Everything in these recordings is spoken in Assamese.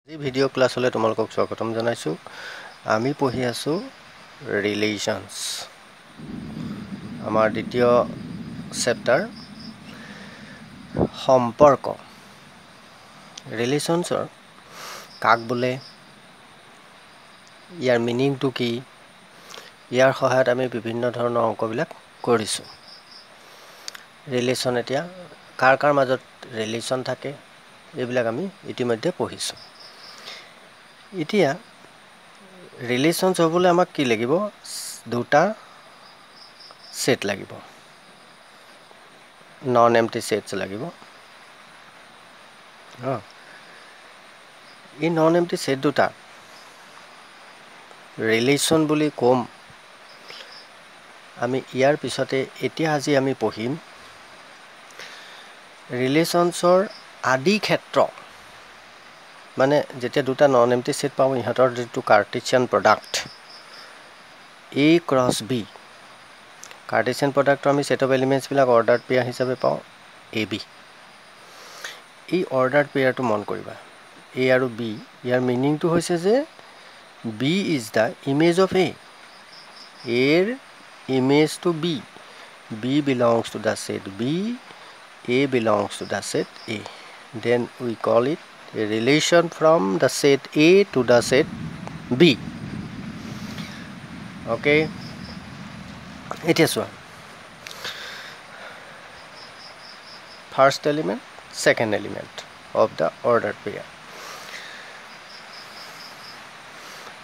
এই ভিডিও ক্লাছলৈ তোমালোকক স্বাগতম জনাইছো। আমি পঢ়ি আছো ৰিলেশনস। আমাৰ দ্বিতীয় চেপ্টাৰ সম্পৰ্ক। ৰিলেশনসৰ কাক বোলে, ইয়াৰ মিনিংটো কি, ইয়াৰ সহায়ত আমি বিভিন্ন ধৰণৰ অংকবিলাক কৰিছো। ৰিলেশন এতিয়া কাৰ কাৰ মাজত ৰিলেশন থাকে এইবিলাক আমি ইতিমধ্যে পঢ়িছো। এতিয়া ৰিলেশনস হ'বলৈ আমাক কি লাগিব, দুটা সেট লাগিব, নন এম্পটি সেটস লাগিব। এই নন এম্পটি সেট দুটা ৰিলেশন বুলি কম। আমি ইয়াৰ পিছতে এতিয়া আজি আমি পঢ়িম ৰিলেশনসৰ আদি ক্ষেত্ৰ। মানে যেতিয়া দুটা নন এম্পটি সেট পাওঁ ইহঁতৰ যেটো Cartesian product A cross B, Cartesian প্ৰডাক্টৰ আমি সেট অফ এলিমেন্টস বিলাক অৰ্ডাৰ্ড পেয়াৰ হিচাপে পাওঁ AB। এই অৰ্ডাৰ্ড পেয়াৰটো মন কৰিবা, A আৰু B, ইয়াৰ মিনিংটো হৈছে যে B is the image of A, A image to B, B belongs to the set B, A belongs to the set A, then we call it a relation from the set A to the set B. Okay, এতিয়া চোৱা, first element, second element of the ordered pair.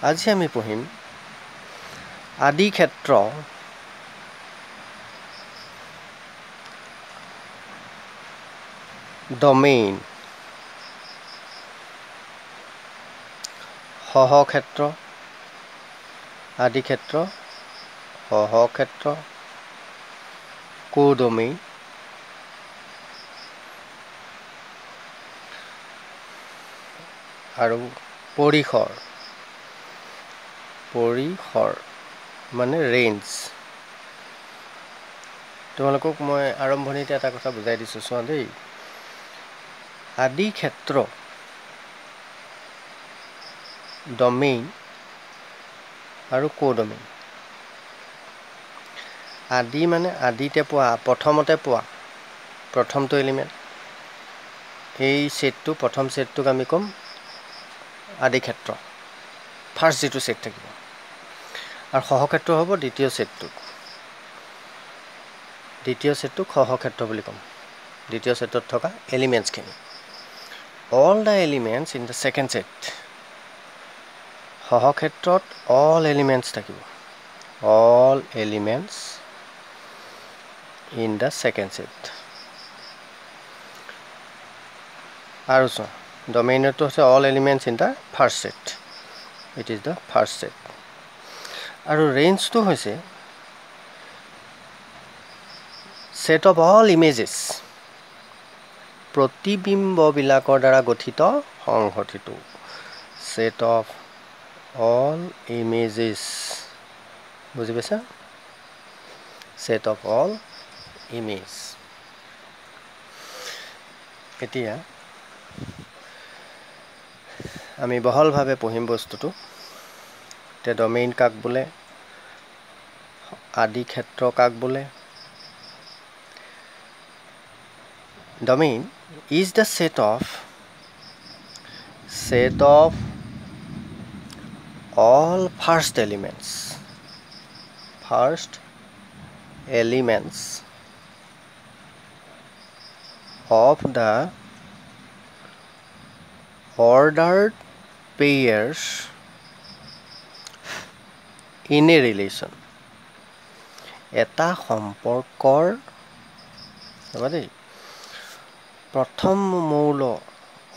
আজি আমি পঢ়িম আদি ক্ষেত্ৰ ডমেইন, সহক্ষেত্ৰ, আদি ক্ষেত্ৰ, সহক্ষেত্ৰ, কোডমেইন আৰু পৰিসৰ, পৰিসৰ মানে ৰেঞ্জ। তোমালোকক মই আৰম্ভণিতে এটা কথা বুজাই দিছো, চোৱা দেই। আদি ক্ষেত্ৰ ডমেইন আৰু কোডমেইন। আদি মানে আদিতে পোৱা, প্ৰথমতে পোৱা, প্ৰথমটো এলিমেন্ট। এই সেটটো, প্ৰথম সেটটোক আমি কম আদি ক্ষেত্ৰ, ফাৰ্ষ্ট যেটো সেট থাকিব। আৰু সহক্ষেত্ৰ হ'ব দ্বিতীয় সেটটো, দ্বিতীয় সেটটোক সহক্ষেত্ৰ বুলি কম, দ্বিতীয় সেটত থকা এলিমেন্টস খিনি। all the elements in the second set, সহক্ষেত্ৰত all elements থাকিব, all elements in the second set. আৰু চোৱা, ডমেইনটো হৈছে all elements in the first set, it is the first set. আৰু ৰেঞ্জটো হৈছে set of all images, প্ৰতিবিম্ব বিলাকৰ দ্বাৰা গঠিত সংঘটিত, set of all images, বুজি পাইছা? set of all image. এতিয়া আমি বহলভাৱে পঢ়িম বস্তুটো। তে ডমেইন কাক বোলে, আদি ক্ষেত্ৰ কাক বোলে। Domain is the set of all first elements of the ordered pairs in a relation. এটা সম্পৰ্কৰ প্ৰথম মৌল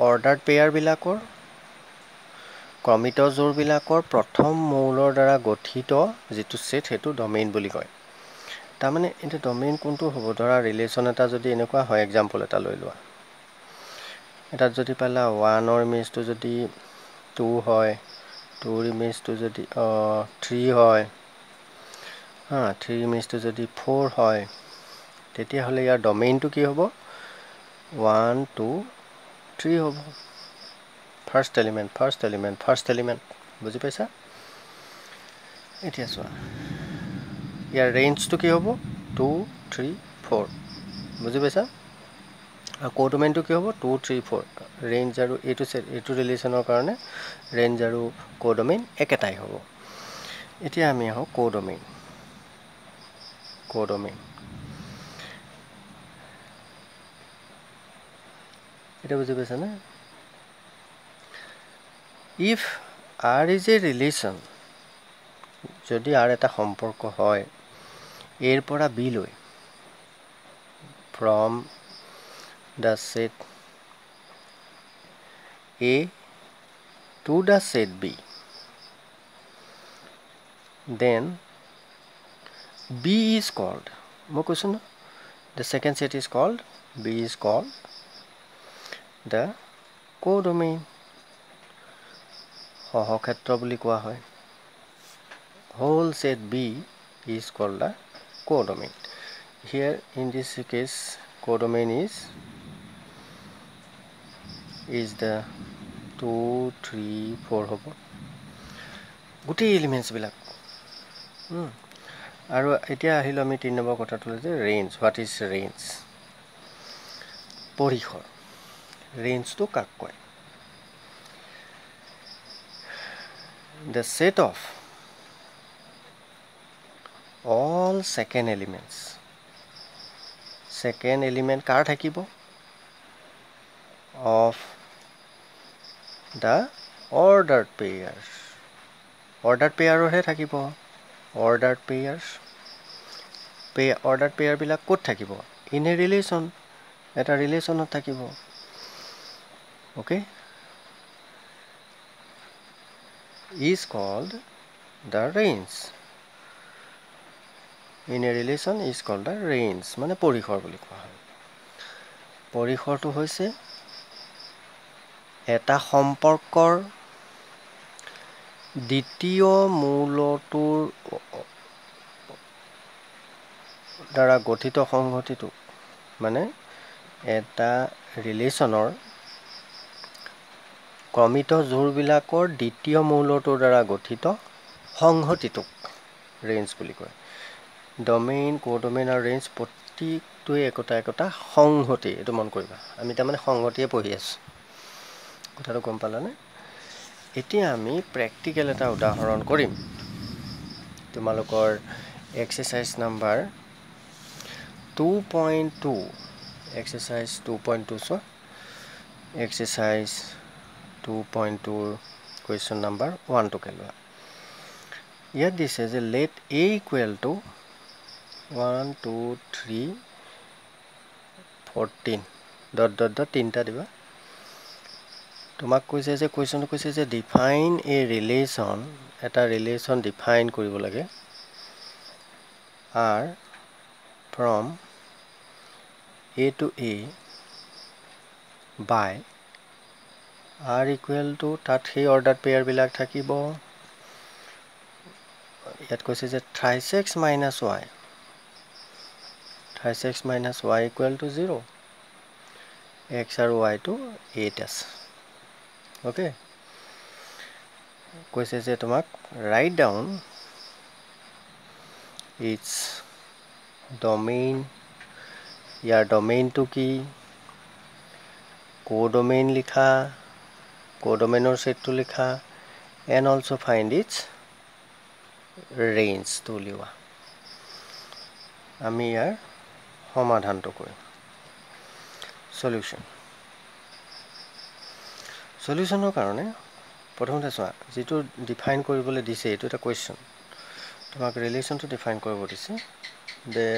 অৰ্ডাৰ্ড পেয়াৰ বিলাকৰ, ক্ৰমিত জোৰ বিলাকৰ প্ৰথম মৌলৰ দ্বাৰা গঠিত যেটো সেট, হেতু ডমেইন বুলি কয়। তাৰমানে এটা ডমেইন কোনটো হ'ব, ধৰা ৰিলেশন এটা যদি এনেকুৱা হয়, এক্সাম্পল এটা লৈ লোৱা। এটাত যদি পালা 1 ৰ ইমেজটো যদি 2 হয়, 2 ৰ ইমেজটো যদি 3 হয়, 3 ইমেজটো যদি 4 হয়, তেতিয়া হলে ইয়াৰ ডমেইনটো কি হ'ব, 1 2 3 হ'ব। ফাৰ্ষ্ট এলিমেণ্ট বুজি পাইছা এতিয়া চোৱা ইয়াৰ ৰেঞ্জটো কি হ'ব 2 3 4 বুজি পাইছা আৰু কোডোমেইনটো কি হ'ব 2 3 4 ৰেঞ্জ আৰু এইটো ৰিলেশ্যনৰ কাৰণে ৰেঞ্জ আৰু কোডোমেইন একেটাই হ'ব এতিয়া আমি আহোঁ কোডোমেইন এটা বুজি পাইছানে if r is a relation যদি r এটা সম্পৰ্ক হয় এৰ পৰা b লৈ from the set a to the set b then b is called মই কৈছো না the second set is called b is called the codomain সহক্ষেত্ৰ বুলি কোৱা হয় whole set b is called the codomain here in this case codomain is the 2 3 4 হ'ব গুটি এলিমেন্টস বিলাক আৰু এতিয়া আহিলো আমি 3 নম্বৰ কথাটো যে ৰেঞ্জ হোৱাট ইজ ৰেঞ্জ পৰিসৰ ৰেঞ্জটো কাক কয় the set of all second element কাৰ থাকিব of the ordered pairs হে থাকিব ordered pair বিলাক ক'ত থাকিব in a relation এটা ৰিলেশ্যনত থাকিব okay is called the range in a relation is called the range মানে পৰিসৰ বুলি কোৱা হয় পৰিসৰটো হৈছে এটা সম্পৰ্কৰ দ্বিতীয় মূলটোৰ দ্বাৰা গঠিত সংহতিটো মানে এটা ৰিলেশ্যনৰ ক্ৰমিত জোৰবিলাকৰ দ্বিতীয় মূলটোৰ দ্বাৰা গঠিত সংহতিটোক ৰেঞ্জ বুলি কয় ডমেইন কোডোমেইন আৰু ৰেঞ্জ প্ৰতিটোৱে একোটা সংহতি এটো মন কৰিবা আমি তাৰ মানে সংহতিয়ে পঢ়ি আছো কথাটো গম পালানে এতিয়া আমি প্ৰ্যাকটিক্যাল এটা উদাহৰণ কৰিম তোমালোকৰ exercise number 2.2 exercise 2.2 so exercise 2.2 question number 1 to kelwa here this is a let a equal to 1 2 3 14 dot তিনটা দিবা তোমাক কৈছে যে কোৱেশ্চনটো কৈছে যে ডিফাইন এ ৰিলেশ্যন এটা ৰিলেশ্যন ডিফাইন কৰিব লাগে r from a to a by r equal to তাত সেই অৰ্ডাৰ পেয়াৰ বিলাক থাকিব ইয়াত কৈছে যে thrice x minus y equal to 0 x আৰু y to 8 আছে okay কৈছে যে তোমাক write down its domain ইয়াৰ ডমেইনটো কি কোডোমেইন লিখা কোডোমেইনৰ সেটটো লিখা and also find its range to লিখা আমি ইয়াৰ সমাধানটো কৰিম সলিউশনৰ কাৰণে প্ৰথমতে চোৱা যেটো ডিফাইন কৰিবলৈ দিছে এটো এটা কোৱেশ্চন তোমাক ৰিলেশ্যনটো ডিফাইন কৰিব দিছে they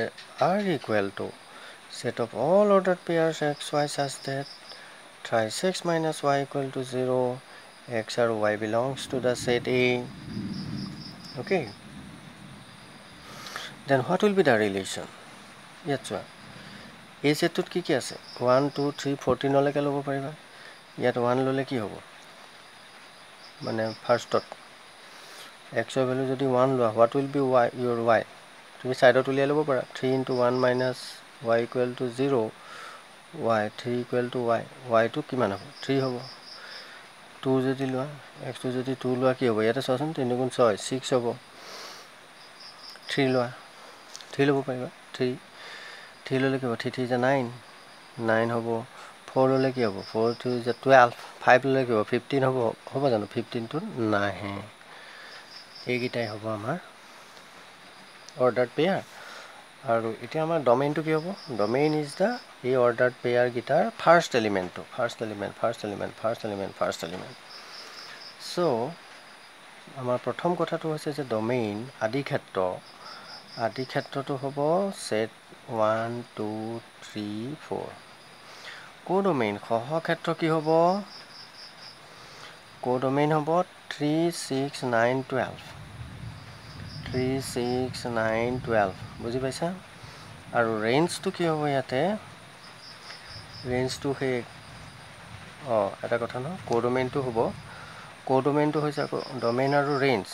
are equal to set of all ordered pairs x y such that thrice x minus y equal to 0 x or y belongs to the set A okay then what will be the relation ইয়াত চোৱা এই সেটটোত কি আছে 1 2 3 14 লৈকে ল'ব পাৰিবা ইয়াত 1 ললে কি হ'ব মানে ফাৰ্ষ্টত x ৰ ভ্যালু যদি 1 লোৱা what will be your y তুমি সাইডত উলিয়াই ল'ব পাৰা 3 into 1 minus y equal to 0 y 3 equal to y y টো কিমান হ'ব 3 হ'ব 2 যদি লোৱা x2 যদি 2 লোৱা কি হ'ব ইয়াতে চোৱাচোন 3 গুণ 6 6 হ'ব 3 লোৱা 3 ল'ব পাৰিবা 3 ল'লে কি হ'ব 3 3 9 9 হ'ব 4 ল'লে কি হ'ব 4 2 12 5 ল'লে কি হ'ব 15 হ'ব জানো 15 টো নাহে এইকেইটাই হ'ব আমাৰ অৰ্ডাৰ্ড পেয়াৰ আৰু এতিয়া আমাৰ ডমেইনটো কি হ'ব ডমেইন ইজ দা এই অৰ্ডাৰ্ড পেয়াৰ গিটাৰ ফাৰ্ষ্ট এলিমেন্টটো ফাৰ্ষ্ট এলিমেন্ট সো আমাৰ প্ৰথম কথাটো হৈছে যে ডমেইন আদি ক্ষেত্ৰটো হ'ব সেট 1 2 3 4 কোডমেইন সহ ক্ষেত্ৰ কি হ'ব কোডমেইন হ'ব 3 6 9 12 3 6 9 12 বুজি পাইছা আৰু ৰেঞ্জটো কি হ'ব ইয়াতে ৰেঞ্জটো হে এটা কথা ন কোডমেইনটো হ'ব কোডমেইনটো হৈছে ডমেইন আৰু ৰেঞ্জ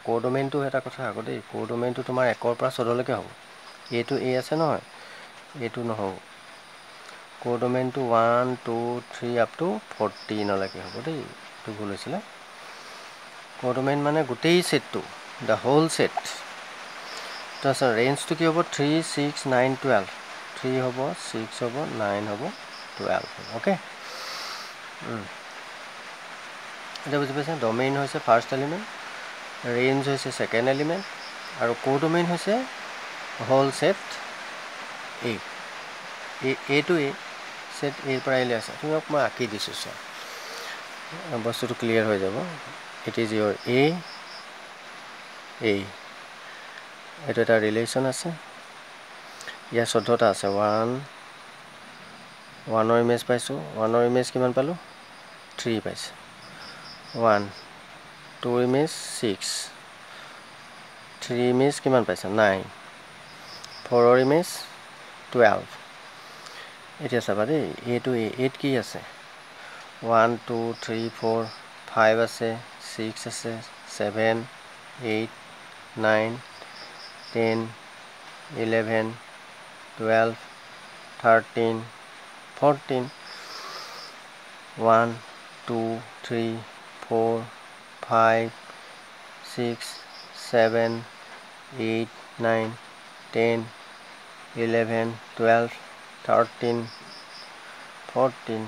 কোডমেইনটো এটা কথা আকৌ দেই কোডমেইনটো তোমাৰ 1 ৰ পৰা 14 লৈকে হ'ব এইটো এ আছে নহয় এইটো নহ'ব কোডমেইনটো 1 2 3 আপ টু 14 লৈকে হ'ব দেই এইটো ভুল হৈছিলে কোডমেইন মানে গোটেই সেটটো দা হোল সেট তাৰপিছত ৰেঞ্জটো কি হ'ব 3 6 9 12 3 হ'ব 6 হ'ব 9 হ'ব 12 হ'ব ওকে এটা বুজি পাইছা ডমেইন হৈছে ফাৰ্ষ্ট এলিমেন্ট ৰেঞ্জ হৈছে সেকেন্ড এলিমেন্ট আৰু কোডমেইন হৈছে হোল সেট এ টু এ সেট এৰ পৰা এলে আছে তোমাক মই আঁকি দিছোঁ চোৱা বস্তুটো ক্লিয়াৰ হৈ যাব ইট ইজ ইয়োৰ এ এইটো এটা ৰিলেশ্যন আছে ইয়াৰ 14টা আছে 1 ৰ ইমেজ পাইছোঁ 1 ৰ ইমেজ কিমান পালোঁ 3 পাইছে 1 2 ইমেজ 6 3 ইমেজ কিমান পাইছে 9 4 ৰ ইমেজ 12 এতিয়া চাবা দেই এইটো 8 কি আছে 1 2 3 4 5 আছে 6 আছে 7 8 9 10 11 12 13 14 1 2 3 4 5 6 7 8 9 10 11 12 13 14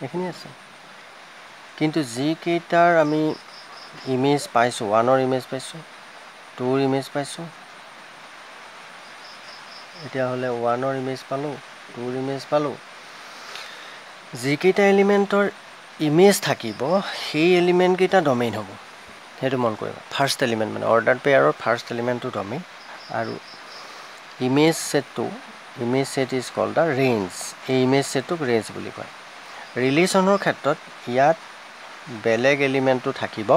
এখিনি আছে কিন্তু জি কেইটাৰ আমি ইমেজ পাইছো 1 ৰ ইমেজ পাইছো 2 ৰ ইমেজ পাইছো এতিয়া হলে 1 ৰ ইমেজ পালো 2 ৰ ইমেজ পালো জি কেইটা এলিমেন্টৰ ইমেজ থাকিব সেই এলিমেন্ট কেইটা ডমেইন হ'ব হেতু মন কৰিবা ফাৰ্ষ্ট এলিমেন্ট মানে অৰ্ডাৰ্ড পেয়াৰৰ ফাৰ্ষ্ট এলিমেন্টটো ডমেইন আৰু image set is cold da range এই ইমেজ সেটক ৰেঞ্জ বুলি কয় ৰিলেশ্যনৰ ক্ষেত্ৰত ইয়াত বেলেগ এলিমেন্টটো থাকিব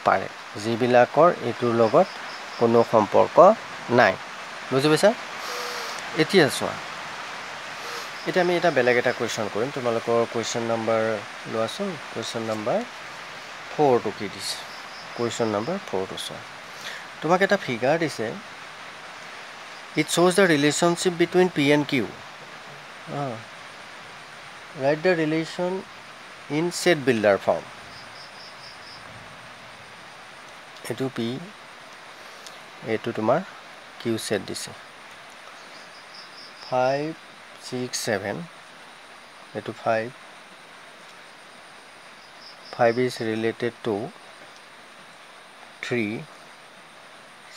পাৰে যিবিলাকৰ এটোৰ লগত কোনো সম্পৰ্ক নাই বুজি পাইছা এতিয়া চোৱা এটা আমি এটা বেলেগ এটা কোৱেশ্চন কৰিম তোমালোকৰ কোৱেশ্চন নম্বৰ লোৱাছোন কোৱেশ্চন নম্বৰ 4 টো কি দিছে কোৱেশ্চন নম্বৰ 4 টো চোৱা তোমাক এটা ফিগাৰ দিছে it shows the relationship between p and q write the relation in set builder form etu p etu tomar q set dise 5 6 7 etu 5 is related to 3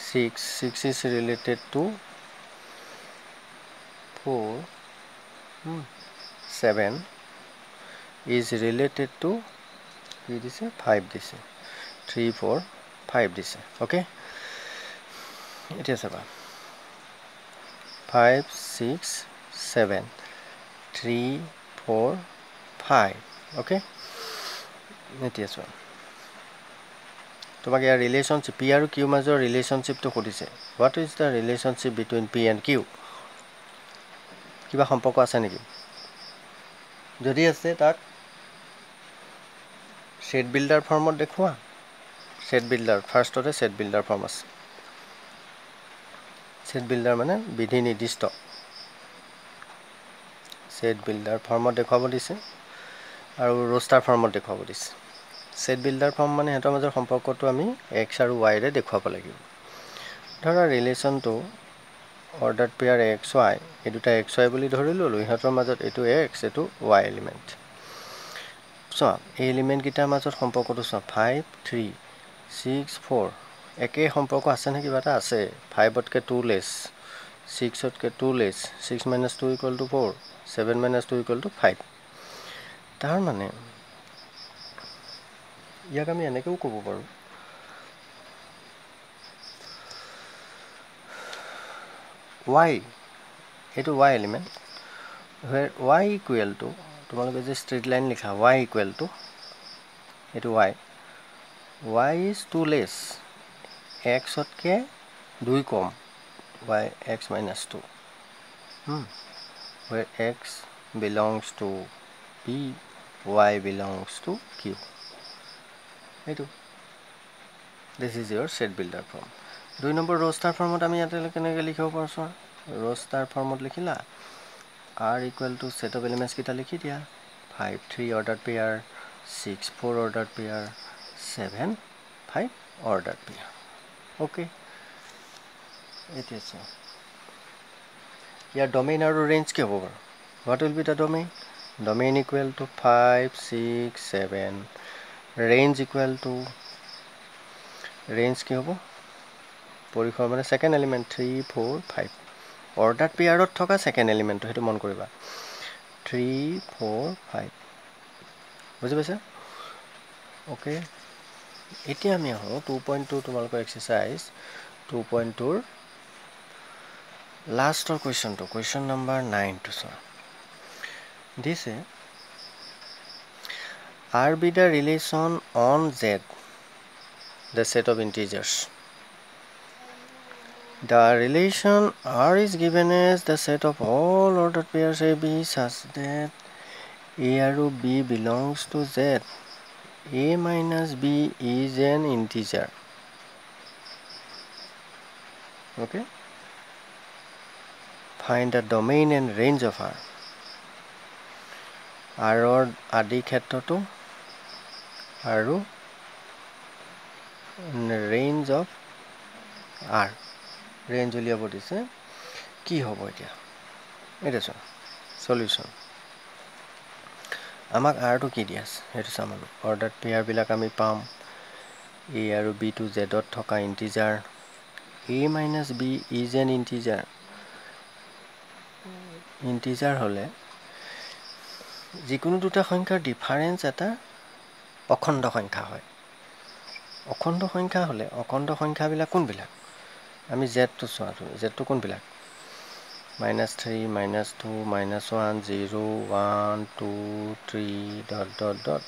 6 is related to 4 7 is related to 5 this 3 4 5 this okay it is about 5 6 7 3 4 5 okay it is one তোমাক ইয়াৰ ৰিলেশনশিপ p আৰু q মাজৰ ৰিলেশনশিপটো খুদিছে what is the relationship between p and q কিবা সম্পৰ্ক আছে নেকি যদি আছে তাক সেট বিল্ডাৰ ফৰ্মত দেখুৱা সেট বিল্ডাৰ ফাৰ্ষ্টতে সেট বিল্ডাৰ ফৰ্ম আছে সেট বিল্ডাৰ মানে বিধি নিৰ্দিষ্ট সেট বিল্ডাৰ ফৰ্মত দেখুৱাব দিছে আৰু roster ফৰ্মত দেখুৱাব দিছে set builder form মানে হেতৰ মাজৰ সম্পৰ্কটো আমি x আৰু y ৰে দেখুৱাব লাগিব ধৰা ৰিলেচনটো ordered pair xy এই দুটা xy বুলি ধৰি ললো ইহতৰ মাজত এটো x এটো y এলিমেন্ট সো এই এলিমেন্ট কিটাৰ মাজত সম্পৰ্কটো সব 5 3 6 4 একে সম্পৰ্ক আছে নে কিবা এটা আছে 5 তকে 2 লেস 6 তকে 2 লেস 6 - 2 = 4 7 - 2 = 5 তাৰ মানে ইয়াক আমি এনেকেও ক'ব পাৰো y এটো y element where y equal to তোমালোকে যে straight line লিখা y equal to এটো y is 2 less x তকে 2 কম y x - 2 where x belongs to p y belongs to q এটো this is your set builder form 2 number roster formত আমি ইয়াতে কেনেকৈ লিখিব পাৰছো roster formত লিখিলা r equal to set of elements কিটা লিখি দিয়া 5 3 ordered pair 6 4 ordered pair 7 5 ordered pair okay it is so here domain আৰু range কি হ'ব what will be the domain equal to 5 6 7 range equal to range কি হ'ব পৰিখৰ মানে second element 3 4 5 ordered pair ত থকা second element হেতু মন কৰিবা 3 4 5 বুজি পাইছা ওকে এতিয়া আমি আহো 2.2 তোমালোকৰ এক্সাৰসাইজ 2.2 ৰ লাষ্টৰ কোৱেশ্চনটো question number 9 to sir this R be the relation on Z the set of integers the relation R is given as the set of all ordered pairs AB such that A and B belongs to Z A minus B is an integer okay find the domain and range of R R or আদি ক্ষেত্ৰটো আৰু range of R range উলিয়াব দিছে কি হ'ব এতিয়া এটা সলিউশন আমাক R টো কি দিয়াছ হেতু সামান অৰ্ডাৰ পেয়াৰ বিলাক আমি পাম A আৰু B to Z ত থকা integer A minus B is an integer হলে যিকোনো দুটা সংখ্যাৰ ডিফাৰেন্স এটা অখণ্ড সংখ্যা হয় অখণ্ড সংখ্যা হলে অখণ্ড সংখ্যাবিলাক কোনবিলাক আমি z টো চোৱাটো z টো কোনবিলাক -3 -2 -1 0 1 2 3 ...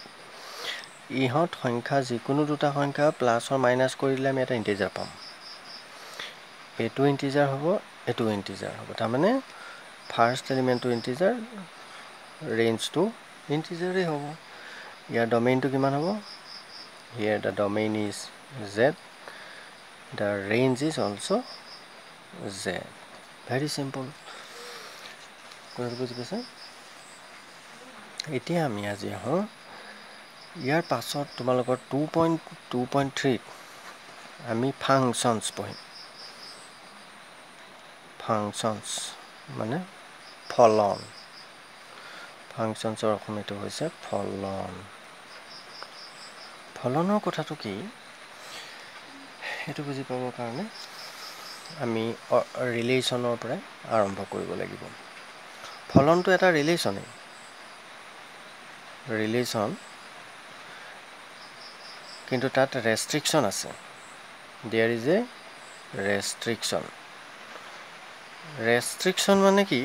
ইহত সংখ্যা যিকোনো দুটা সংখ্যা প্লাস অর মাইনাস কৰিলে আমি এটা ইন্টিজাৰ পাম এটো ইন্টিজাৰ হ'ব এটো ইন্টিজাৰ হ'ব তাৰ মানে ফাৰ্স্ট এলিমেন্টটো ইন্টিজাৰ ৰেঞ্জ টু ইন্টিজাৰই হ'ব ইয়াৰ ডোমেইনটো কিমান হ'ব here the domain is Z the range is also Z very simple বুজি পাইছা এতিয়া আমি আজি আহো ইয়াৰ পাছত তোমালোকৰ 2.2.3 আমি ফাংশনস পঢ়িম ফাংশনস মানে ফলন ফাংশনসৰ অসমীয়াটো হৈছে ফলন ফলনৰ কথাটো কি এটো বুজি পাবৰ কাৰণে আমি ৰিলেচনৰ পৰা আৰম্ভ কৰিব লাগিব ফলনটো এটা ৰিলেচন কিন্তু তাত ৰেস্ট্ৰিকশন আছে there is a restriction মানে কি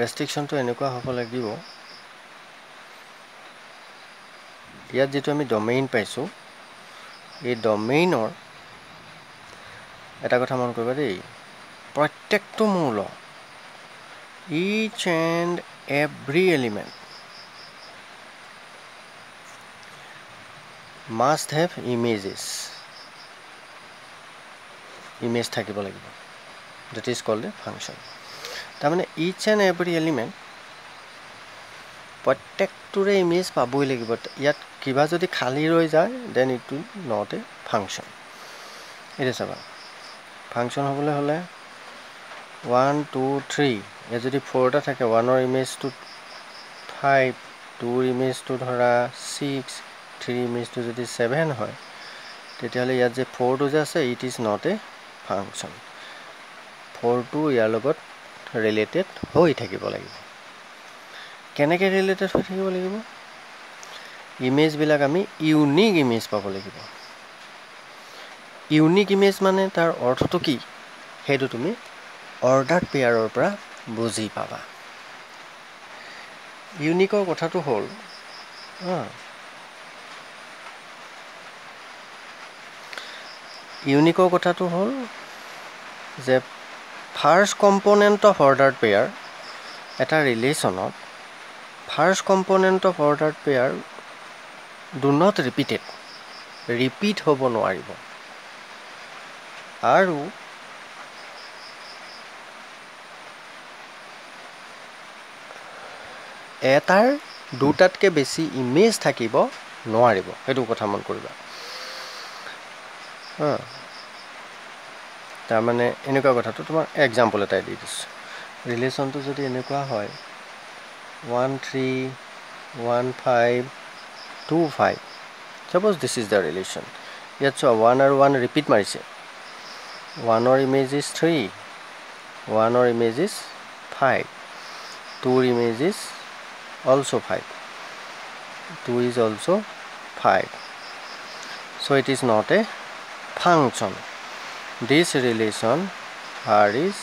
restriction to এনেকুৱা হ'ব লাগিব ইয়াত যেটো আমি ডোমেইন পাইছো এই ডোমেইনৰ এটা কথা মন কৰিবা দেই প্ৰত্যেকটো মূল each and every element must have image থাকিব লাগিব that is called a function তাৰমানে ইচ এণ্ড এভৰি এলিমেণ্ট প্ৰত্যেকটোৰে ইমেজ পাবই লাগিব। ইয়াত কিবা যদি খালী ৰৈ যায় then it will not a function. এতিয়া চাবা ফাংচন হ'বলৈ হ'লে 1 2 3 ইয়াত যদি 4টা থাকে 1ৰ ইমেজটোত 5, 2ৰ ইমেজটো ধৰা 6, 3 ইমেজটো যদি 7 হয় তেতিয়াহ'লে ইয়াত যে 4টো যে আছে it is not a function. 4টো ইয়াৰ লগত ৰিলেটেড হৈ থাকিব লাগিব। কেনেকৈ ৰিলেটেড হৈ থাকিব লাগিব? ইমেজবিলাক আমি ইউনিক ইমেজ পাব লাগিব। ইউনিক ইমেজ মানে তাৰ অৰ্থটো কি সেইটো তুমি অৰ্ডাৰ পেয়াৰৰ পৰা বুজি পাবা। ইউনিকৰ কথাটো হ'ল ইউনিকৰ কথাটো হ'ল যে first component of order pair এটা ৰিলেশ্যনত first component of order pair do not repeated, repeat হ'ব নোৱাৰিব। আৰু এটাৰ দুটাতকৈ বেছি ইমেজ থাকিব নোৱাৰিব, সেইটো কথা মন কৰিবা। তাৰমানে এনেকুৱা কথাটো তোমাৰ এক্সাম্পল এটাই দি দিছোঁ। ৰিলেশ্যনটো যদি এনেকুৱা হয় 1 3 1 5 2 5, suppose this is the relation. ইয়াত চোৱা 1 আৰু 1 ৰিপিট মাৰিছে। 1ৰ ইমেজ ইজ 3, 1ৰ ইমেজ ইজ 5, 2ৰ image is also 5, 2 is also 5. So it is not a function. This relation R is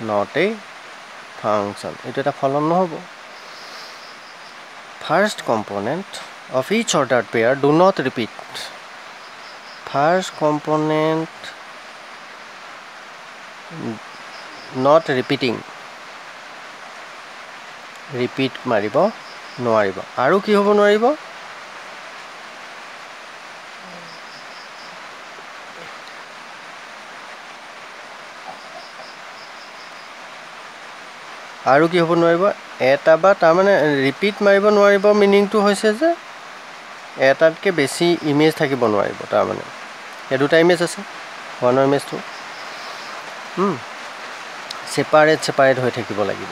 not a function. It is a ফলন নহ'ব। First component of each ordered pair do not repeat. First component not repeating, repeat মাৰিব নোৱাৰিব। আৰু কি হ'ব নোৱাৰিব? আৰু কি হ'ব নোৱাৰিব? এটা বা তাৰমানে ৰিপিট মাৰিব নোৱাৰিব মিনিংটো হৈছে যে এটাতকৈ বেছি ইমেজ থাকিব নোৱাৰিব। তাৰমানে এই দুটা ইমেজ আছে, 1ৰ ইমেজটো ছেপাৰেট হৈ থাকিব লাগিব।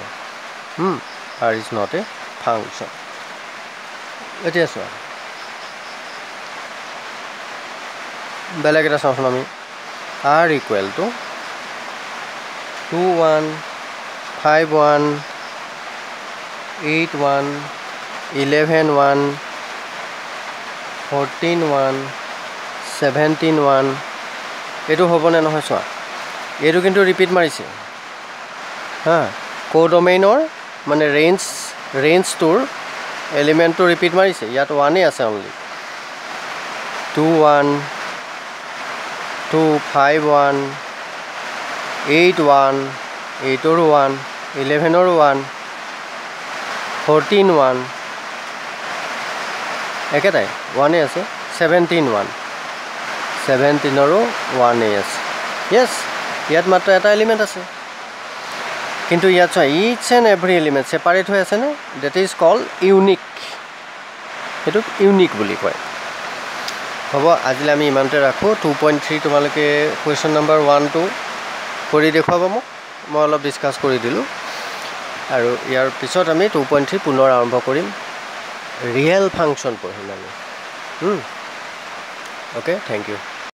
R is not a function. এতিয়া চোৱা বেলেগ এটা চাওঁচোন আমি। R equal to 2 1 5 1 8 1 11 1 14 1 17 1 এইটো হ'বনে নহয় চোৱা। এইটো কিন্তু ৰিপিট মাৰিছে কোডমেইনৰ মানে ৰেঞ্জটোৰ এলিমেণ্টটো ৰিপিট মাৰিছে। ইয়াত 1 আছে অনলি। 2 1 2 5 1 8 1 8ৰ 1 11ৰ 1 14 1 একেটাই 1 আছে। 17 1 17ৰো 1 আছে। য়েছ, ইয়াত মাত্ৰ এটা এলিমেণ্ট আছে। কিন্তু ইয়াত চোৱা each and every element separate হৈ আছেনে? That is called unique. সেইটোক ইউনিক বুলি কয়। হ'ব, আজিলৈ আমি ইমানতে ৰাখোঁ। 2.3 তোমালোকে কুৱেশ্যন নম্বৰ 1 2 কৰি দেখুৱাব মোক। মই অলপ ডিছকাছ কৰি দিলোঁ। আৰু ইয়াৰ পিছত আমি 2.3 পুনৰ আৰম্ভ কৰিম। ৰিয়েল ফাংচন পঢ়িম আমি। Okay, thank U.